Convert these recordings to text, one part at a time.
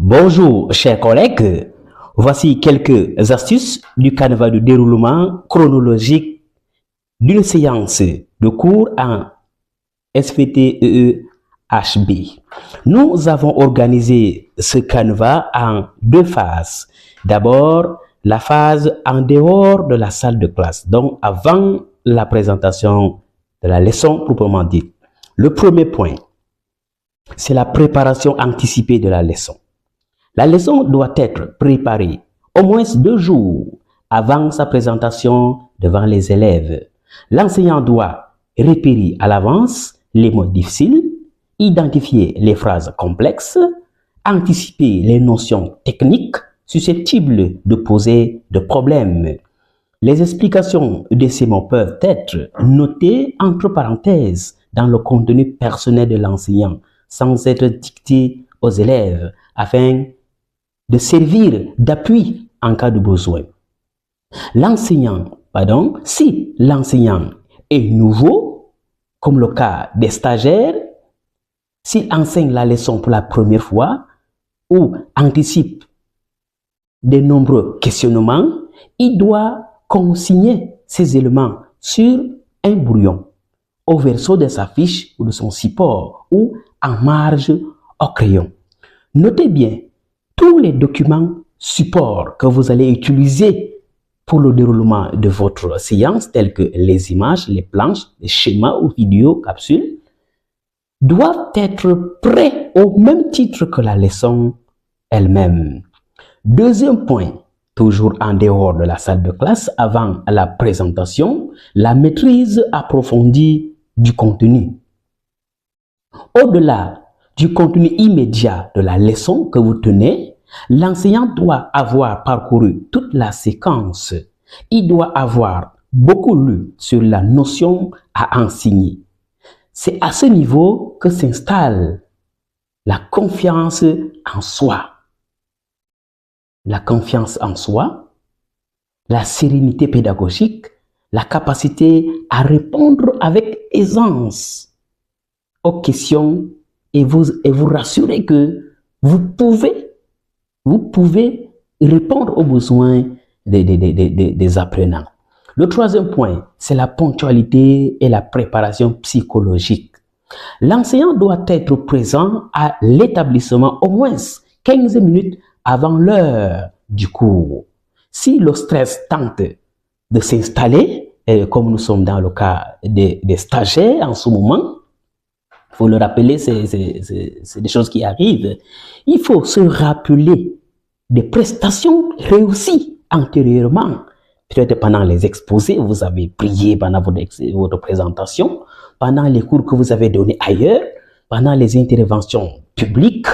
Bonjour chers collègues, voici quelques astuces du canevas de déroulement chronologique d'une séance de cours en SVT-EE-HB. Nous avons organisé ce canevas en deux phases. D'abord, la phase en dehors de la salle de classe, donc avant la présentation de la leçon proprement dite. Le premier point, c'est la préparation anticipée de la leçon. La leçon doit être préparée au moins 2 jours avant sa présentation devant les élèves. L'enseignant doit repérer à l'avance les mots difficiles, identifier les phrases complexes, anticiper les notions techniques susceptibles de poser des problèmes. Les explications de ces mots peuvent être notées entre parenthèses dans le contenu personnel de l'enseignant sans être dictées aux élèves afin de servir d'appui en cas de besoin. Si l'enseignant est nouveau, comme le cas des stagiaires, s'il enseigne la leçon pour la première fois ou anticipe de nombreux questionnements, il doit consigner ces éléments sur un brouillon, au verso de sa fiche ou de son support ou en marge au crayon. Notez bien tous les documents supports que vous allez utiliser pour le déroulement de votre séance, tels que les images, les planches, les schémas ou vidéos, capsules, doivent être prêts au même titre que la leçon elle-même. Deuxième point, toujours en dehors de la salle de classe, avant la présentation, la maîtrise approfondie du contenu. Au-delà du contenu immédiat de la leçon que vous tenez, l'enseignant doit avoir parcouru toute la séquence. Il doit avoir beaucoup lu sur la notion à enseigner. C'est à ce niveau que s'installe la confiance en soi. La confiance en soi, la sérénité pédagogique, la capacité à répondre avec aisance aux questions et vous rassurer que vous pouvez répondre aux besoins des apprenants. Le troisième point, c'est la ponctualité et la préparation psychologique. L'enseignant doit être présent à l'établissement au moins 15 minutes avant l'heure du cours. Si le stress tente de s'installer, comme nous sommes dans le cas des stagiaires en ce moment, il faut le rappeler, c'est des choses qui arrivent. Il faut se rappeler des prestations réussies antérieurement. Peut-être pendant les exposés, vous avez prié pendant votre présentation, pendant les cours que vous avez donnés ailleurs, pendant les interventions publiques,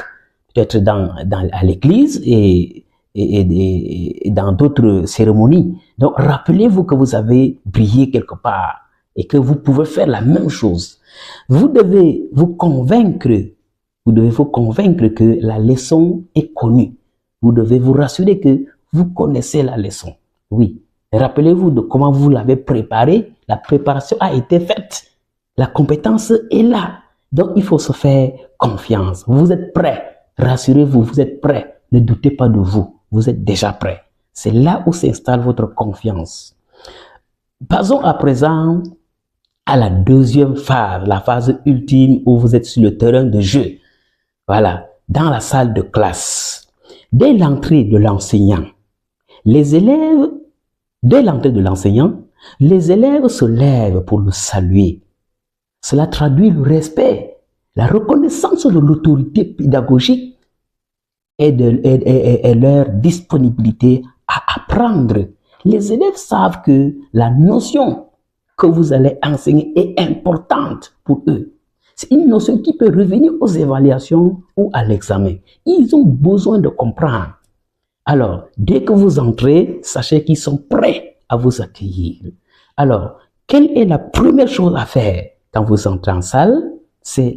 peut-être à l'église et dans d'autres cérémonies. Donc, rappelez-vous que vous avez brillé quelque part et que vous pouvez faire la même chose. Vous devez vous convaincre que la leçon est connue. Vous devez vous rassurer que vous connaissez la leçon. Oui. Rappelez-vous de comment vous l'avez préparée. La préparation a été faite. La compétence est là. Donc, il faut se faire confiance. Vous êtes prêt. Rassurez-vous, vous êtes prêt. Ne doutez pas de vous. Vous êtes déjà prêt. C'est là où s'installe votre confiance. Passons à présent à la deuxième phase, la phase ultime où vous êtes sur le terrain de jeu. Voilà, dans la salle de classe. Dès l'entrée de l'enseignant, les élèves se lèvent pour le saluer. Cela traduit le respect, la reconnaissance de l'autorité pédagogique et leur disponibilité à apprendre. Les élèves savent que la notion que vous allez enseigner est importante pour eux. C'est une notion qui peut revenir aux évaluations ou à l'examen. Ils ont besoin de comprendre. Alors, dès que vous entrez, sachez qu'ils sont prêts à vous accueillir. Alors, quelle est la première chose à faire quand vous entrez en salle? C'est